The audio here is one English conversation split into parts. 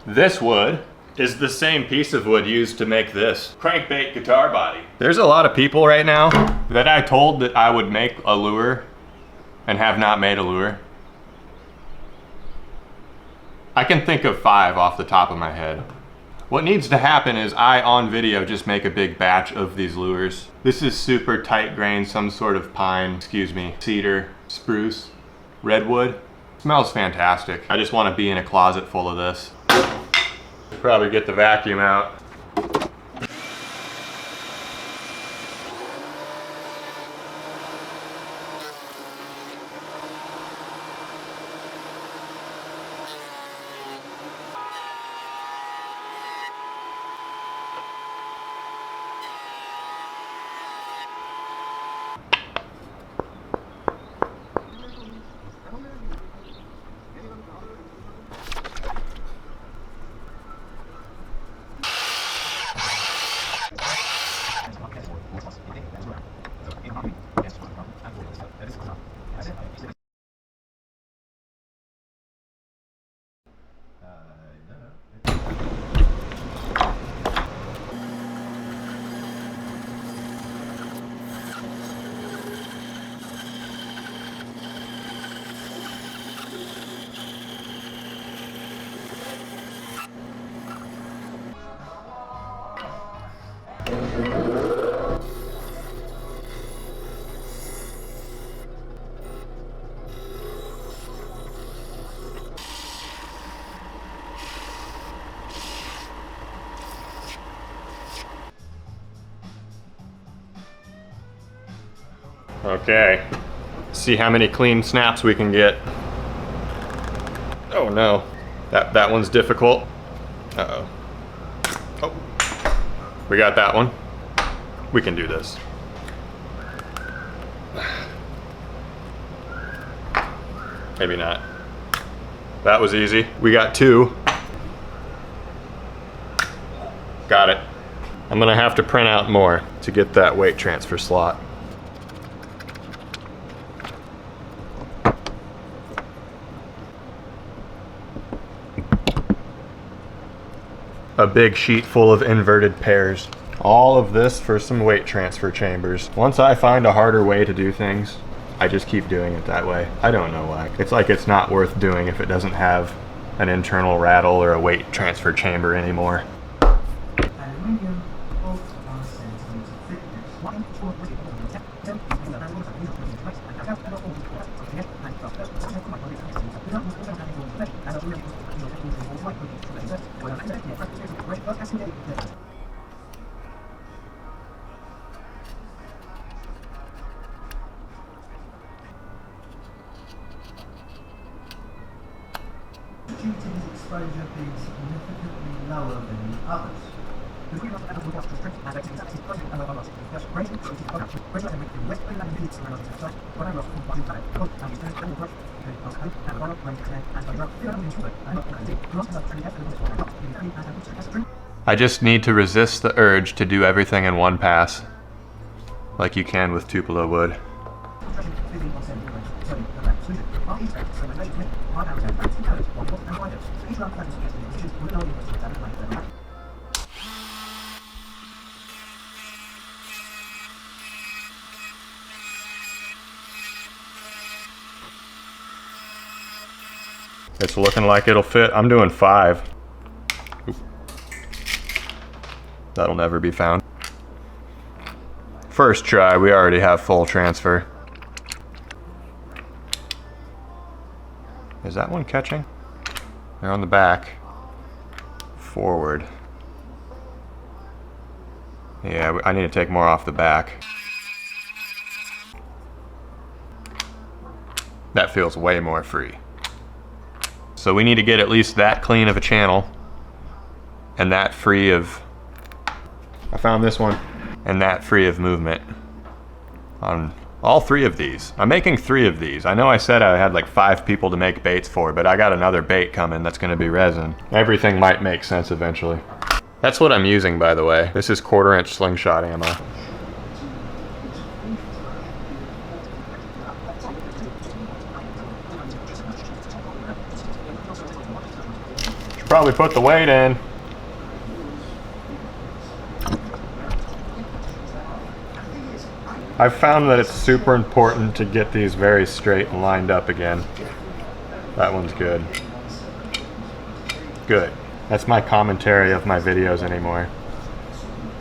This wood is the same piece of wood used to make this crankbait guitar body. There's a lot of people right now that I told that I would make a lure and have not made a lure. I can think of 5 off the top of my head. What needs to happen is I, on video, just make a big batch of these lures. This is super tight grain, some sort of pine, cedar, spruce, redwood. Smells fantastic. I just want to be in a closet full of this. Probably get the vacuum out. Okay, see how many clean snaps we can get. Oh no, that one's difficult. Uh-oh. Oh, we got that one. We can do this. Maybe not. That was easy. We got 2. Got it. I'm gonna have to print out more to get that weight transfer slot. A big sheet full of inverted pairs. All of this for some weight transfer chambers. Once I find a harder way to do things, I just keep doing it that way. I don't know why. It's like it's not worth doing if it doesn't have an internal rattle or a weight transfer chamber anymore. Due to his exposure being significantly lower than the others. I just need to resist the urge to do everything in one pass, like you can with Tupelo wood. It's looking like it'll fit. I'm doing 5. Oop. That'll never be found. First try, we already have full transfer. Is that one catching? They're on the back. Forward. Yeah, I need to take more off the back. That feels way more free. So we need to get at least that clean of a channel and that free of, I found this one, and that free of movement on all 3 of these. I'm making 3 of these. I know I said I had like 5 people to make baits for, but I got another bait coming that's gonna be resin. Everything might make sense eventually. That's what I'm using, by the way. This is 1/4" slingshot ammo. Probably put the weight in. I've found that it's super important to get these very straight and lined up again. That one's good. Good. That's my commentary of my videos anymore.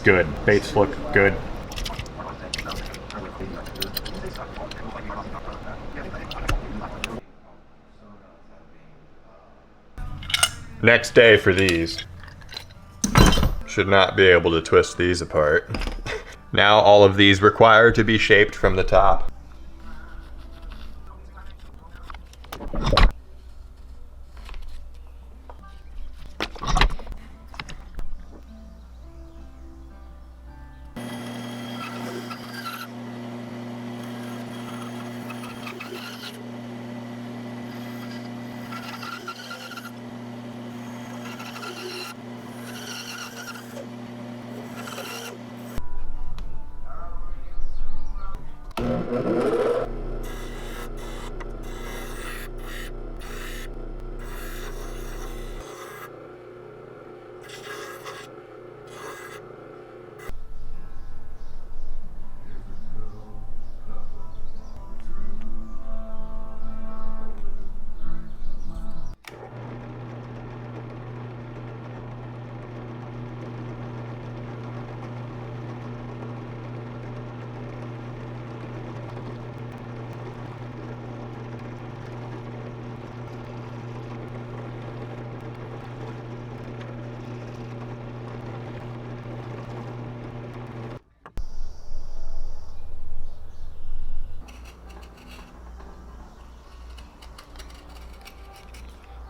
Good. Baits look good. Next day for these. Should not be able to twist these apart. Now all of these require to be shaped from the top.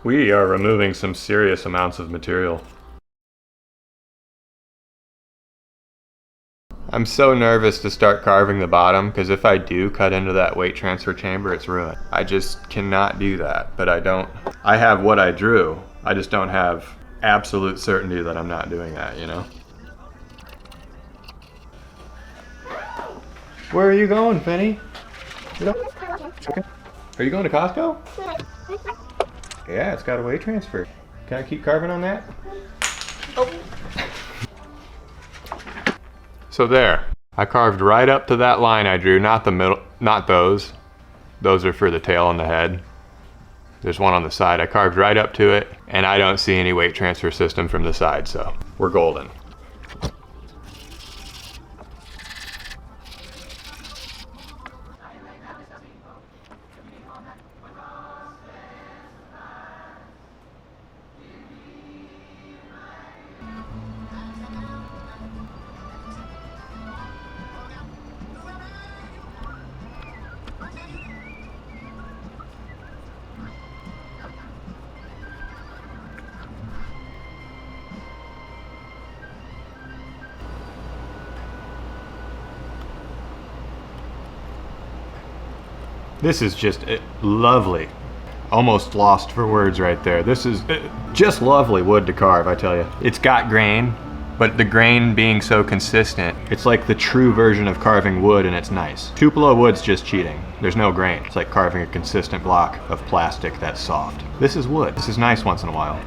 We are removing some serious amounts of material. I'm so nervous to start carving the bottom because if I do cut into that weight transfer chamber, it's ruined. I just cannot do that, but I have what I drew. I just don't have absolute certainty that I'm not doing that, you know? Where are you going, Penny? Are you going to Costco? Yeah, it's got a weight transfer. Can I keep carving on that? Oh. So there, I carved right up to that line I drew, not the middle, not those. Those are for the tail and the head. There's one on the side. I carved right up to it, and I don't see any weight transfer system from the side, so we're golden. This is just lovely. Almost lost for words right there. This is just lovely wood to carve, I tell you. It's got grain, but the grain being so consistent, it's like the true version of carving wood, and it's nice. Tupelo wood's just cheating. There's no grain. It's like carving a consistent block of plastic that's soft. This is wood. This is nice once in a while.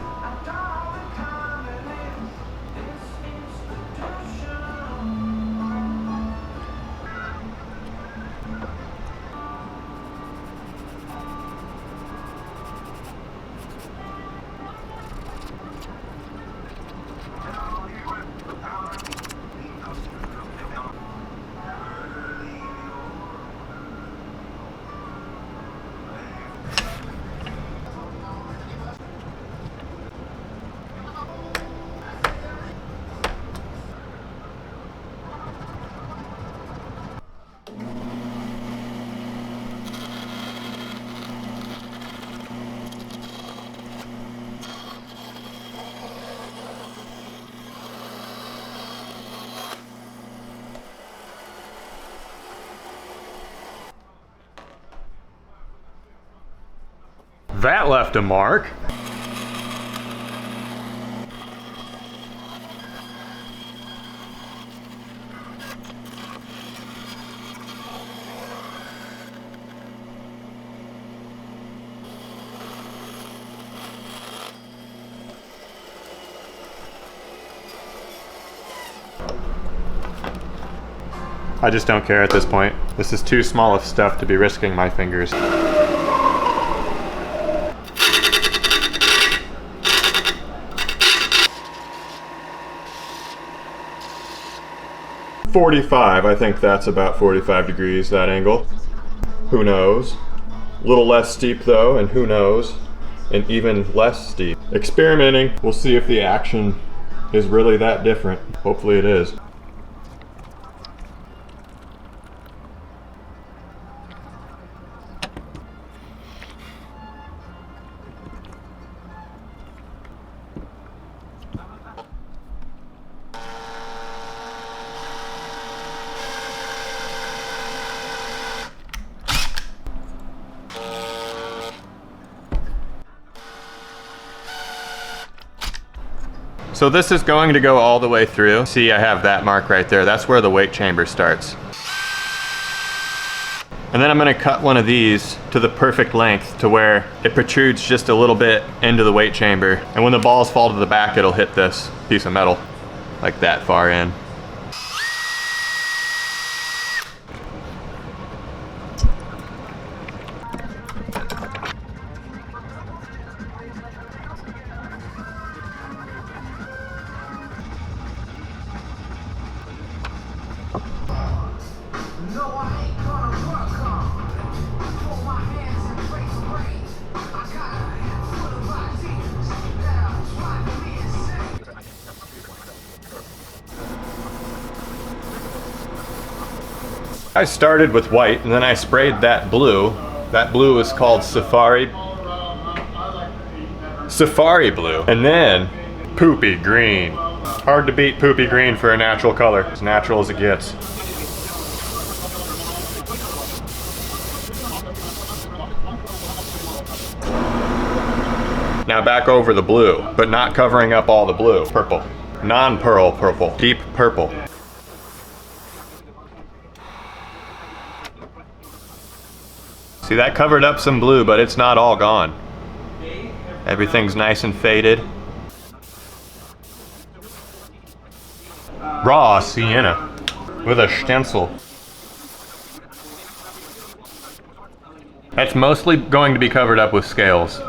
That left a mark. I just don't care at this point. This is too small of stuff to be risking my fingers. 45, I think that's about 45 degrees, that angle. Who knows? A little less steep though, and who knows? And even less steep. Experimenting, we'll see if the action is really that different. Hopefully it is. So this is going to go all the way through. See, I have that mark right there. That's where the weight chamber starts. And then I'm gonna cut one of these to the perfect length to where it protrudes just a little bit into the weight chamber. And when the balls fall to the back, it'll hit this piece of metal like that far in. I started with white and then I sprayed that blue. That blue is called Safari Blue. And then Poopy Green. Hard to beat Poopy Green for a natural color. As natural as it gets. Now back over the blue, but not covering up all the blue. Purple. Non-pearl purple. Deep purple. See, that covered up some blue, but it's not all gone. Everything's nice and faded. Raw sienna with a stencil. That's mostly going to be covered up with scales,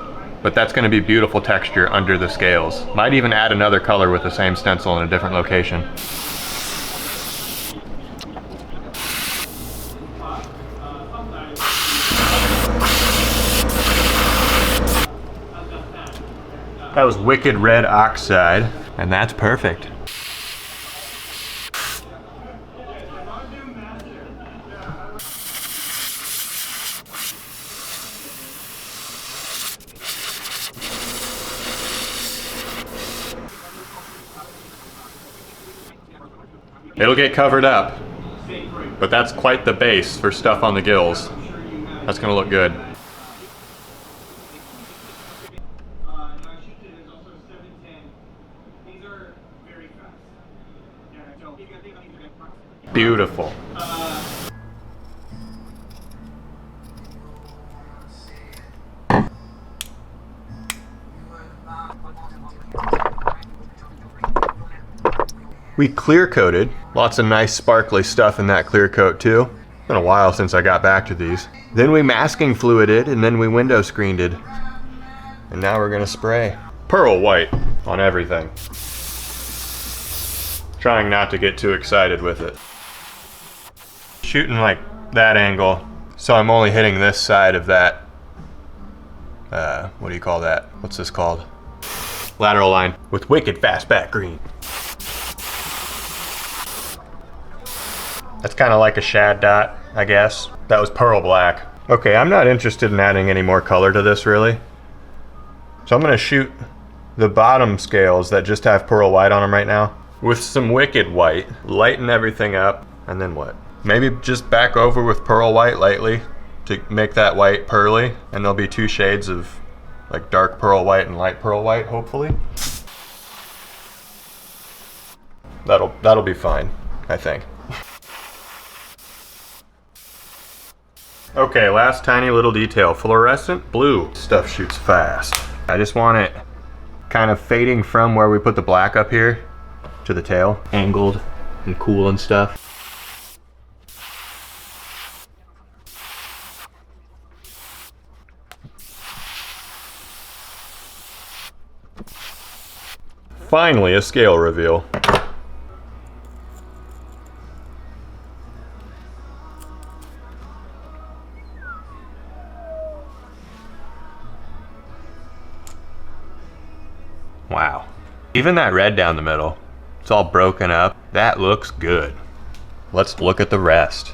but that's going to be beautiful texture under the scales. Might even add another color with the same stencil in a different location. That was wicked red oxide, and that's perfect. It'll get covered up, but that's quite the base for stuff on the gills. That's gonna look good. Beautiful. We clear coated. Lots of nice sparkly stuff in that clear coat too. Been a while since I got back to these. Then we masking fluided and then we window screened. And now we're gonna spray. Pearl white on everything. Trying not to get too excited with it. Shooting like that angle, so I'm only hitting this side of that, what do you call that? What's this called? Lateral line with wicked fast back green. That's kind of like a shad dot, I guess. That was pearl black. Okay, I'm not interested in adding any more color to this really. So I'm gonna shoot the bottom scales that just have pearl white on them right now with some wicked white, lighten everything up, and then what? Maybe just back over with pearl white lightly to make that white pearly, and there'll be two shades of like dark pearl white and light pearl white, hopefully. That'll be fine, I think. Okay, last tiny little detail. Fluorescent blue. Stuff shoots fast. I just want it kind of fading from where we put the black up here to the tail. Angled and cool and stuff. Finally, a scale reveal. Wow. Even that red down the middle, it's all broken up. That looks good. Let's look at the rest.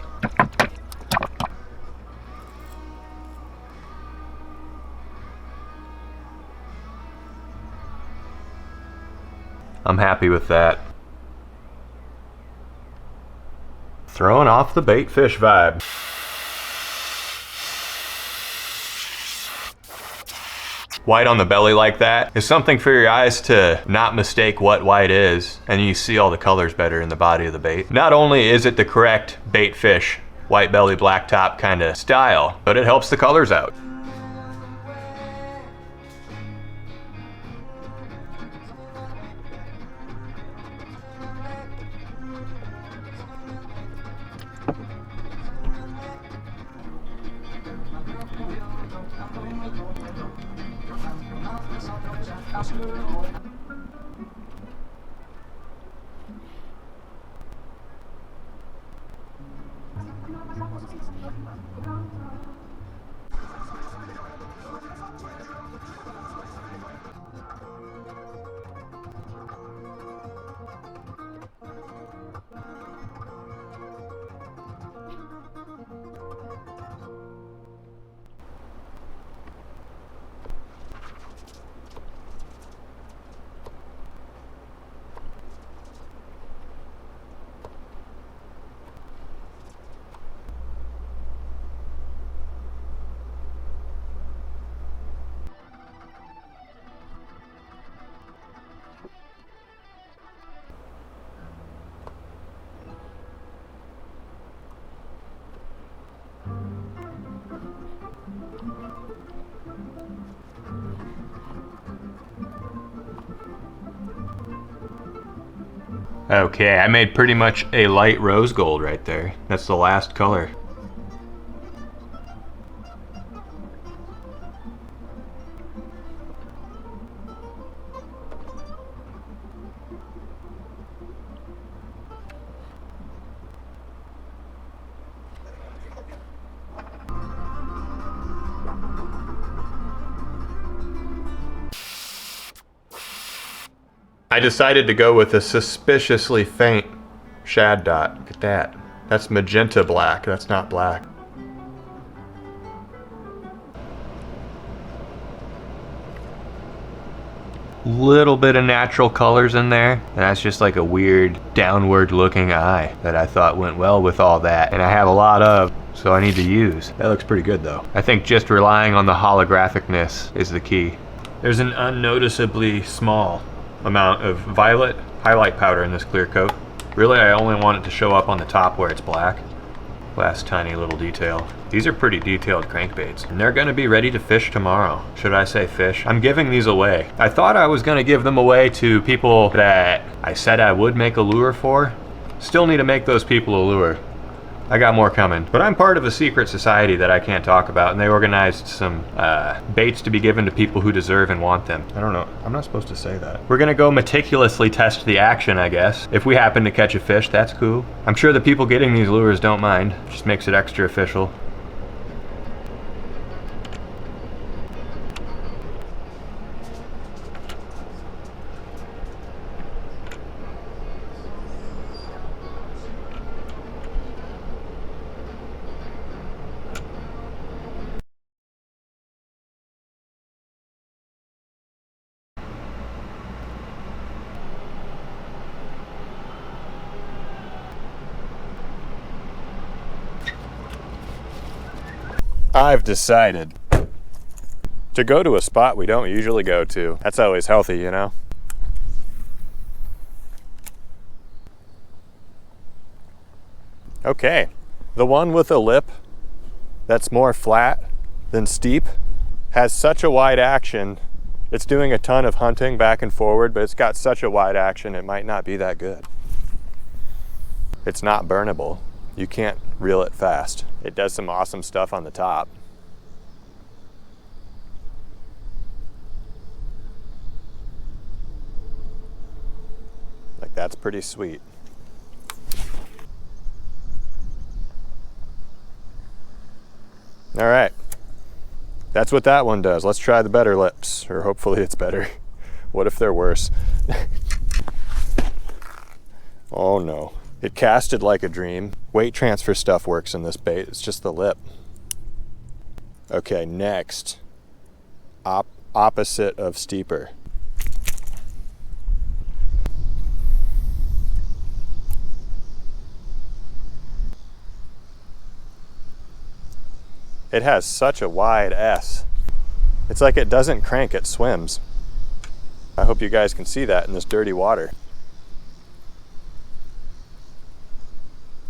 I'm happy with that. Throwing off the bait fish vibe. White on the belly like that is something for your eyes to not mistake what white is, and you see all the colors better in the body of the bait. Not only is it the correct bait fish, white belly, black top kind of style, but it helps the colors out. Okay, I made pretty much a light rose gold right there. That's the last color. I decided to go with a suspiciously faint shad dot. Look at that. That's magenta black. That's not black. Little bit of natural colors in there, and that's just like a weird downward looking eye that I thought went well with all that, and I have a lot of, so I need to use. That looks pretty good though. I think just relying on the holographicness is the key. There's an unnoticeably small amount of violet highlight powder in this clear coat. Really, I only want it to show up on the top where it's black. Last tiny little detail. These are pretty detailed crankbaits, and they're gonna be ready to fish tomorrow. Should I say fish? I'm giving these away. I thought I was gonna give them away to people that I said I would make a lure for. Still need to make those people a lure. I got more coming. But I'm part of a secret society that I can't talk about, and they organized some baits to be given to people who deserve and want them. I don't know. I'm not supposed to say that. We're gonna go meticulously test the action, I guess. If we happen to catch a fish, that's cool. I'm sure the people getting these lures don't mind. Just makes it extra official. I've decided to go to a spot we don't usually go to. That's always healthy, you know? Okay, the one with a lip that's more flat than steep has such a wide action. It's doing a ton of hunting back and forward, but it's got such a wide action it might not be that good. It's not burnable. You can't reel it fast. It does some awesome stuff on the top. pretty sweet. All right, that's what that one does. Let's try the better lips, or hopefully it's better. What if they're worse? Oh no. It casted like a dream. Weight transfer stuff works in this bait. It's just the lip. Okay, next. Opposite of steeper. It has such a wide S. It's like it doesn't crank, it swims. I hope you guys can see that in this dirty water.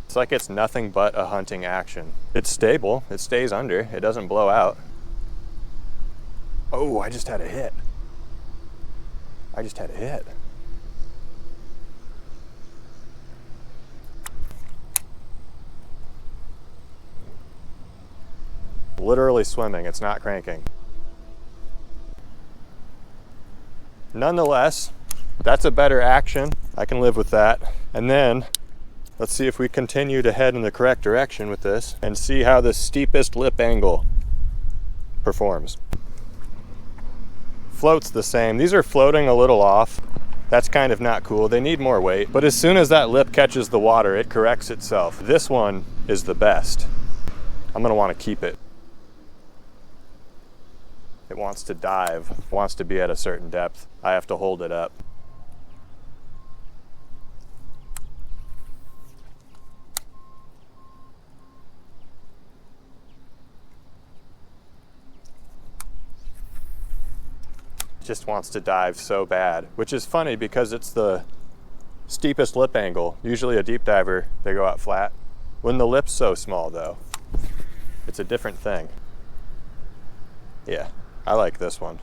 It's like it's nothing but a hunting action. It's stable, it stays under, it doesn't blow out. Oh, I just had a hit. I just had a hit. Literally swimming, it's not cranking. Nonetheless, that's a better action. I can live with that. And then, let's see if we continue to head in the correct direction with this and see how the steepest lip angle performs. Float's the same. These are floating a little off. That's kind of not cool. They need more weight. But as soon as that lip catches the water, it corrects itself. This one is the best. I'm gonna want to keep it. It wants to dive, it wants to be at a certain depth. I have to hold it up. Just wants to dive so bad, which is funny because it's the steepest lip angle. Usually a deep diver, they go out flat. When the lip's so small though, it's a different thing. Yeah, I like this one.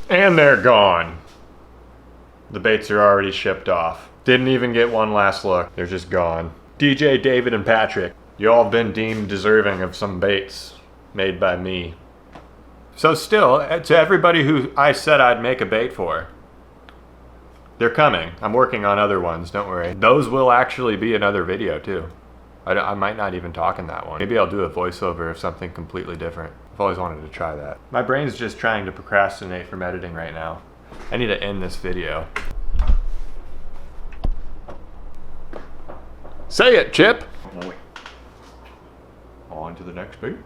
And they're gone. The baits are already shipped off. Didn't even get one last look. They're just gone. DJ, David, and Patrick, you all have been deemed deserving of some baits made by me. So still, to everybody who I said I'd make a bait for, they're coming. I'm working on other ones, don't worry. Those will actually be another video too. I might not even talk in that one. Maybe I'll do a voiceover of something completely different. I've always wanted to try that. My brain's just trying to procrastinate from editing right now. I need to end this video. Say it, Chip! Oh, wait. On to the next bait.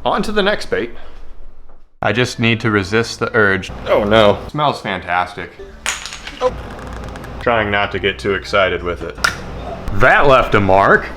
On to the next bait. I just need to resist the urge. Oh no. It smells fantastic. Oh. Trying not to get too excited with it. That left a mark.